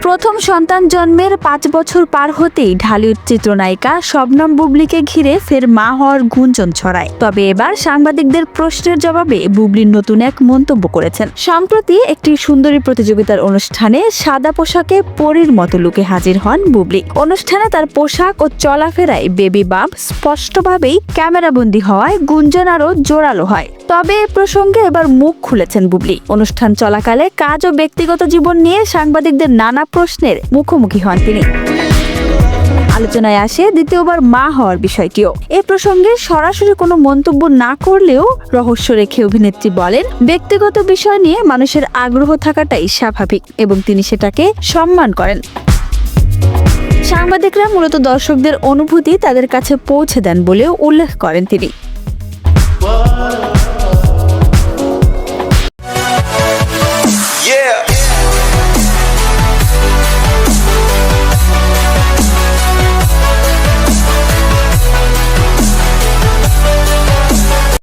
প্রথম সন্তান জন্মের 5 বছর পার হতেই ঢালিউড চিত্রনায়িকা শবনম বুবলিকে ঘিরে ফের মা হওয়ার গুঞ্জন ছড়ায়। তবে এবার সাংবাদিকদের প্রশ্নের জবাবে বুবলি নতুন এক মন্তব্য করেছেন। সম্প্রতি একটি সুন্দরী প্রতিযোগিতার অনুষ্ঠানে সাদা পোশাকে পরীর মতো লুকে হাজির হন বুবলি। অনুষ্ঠানে তার পোশাক ও চলাফেরায় বেবি বাম্প স্পষ্টভাবেই ক্যামেরাবন্দী হওয়ায় গুঞ্জন আরও জোরালো হয়। তবে এ প্রসঙ্গে এবার মুখ খুলেছেন বুবলি। অনুষ্ঠান চলাকালে কাজ ও ব্যক্তিগত জীবন নিয়ে সাংবাদিকদের নানা প্রশ্নের মুখোমুখি হন তিনি। আলোচনায় আসে দ্বিতীয়বার মা হওয়ার বিষয়টিও। এ প্রসঙ্গে সরাসরি কোনো মন্তব্য না করলেও রহস্য রেখে অভিনেত্রী বলেন, ব্যক্তিগত বিষয় নিয়ে মানুষের আগ্রহ থাকাটাই স্বাভাবিক এবং তিনি সেটাকে সম্মান করেন। সাংবাদিকরা মূলত দর্শকদের অনুভূতি তাদের কাছে পৌঁছে দেন বলেও উল্লেখ করেন তিনি।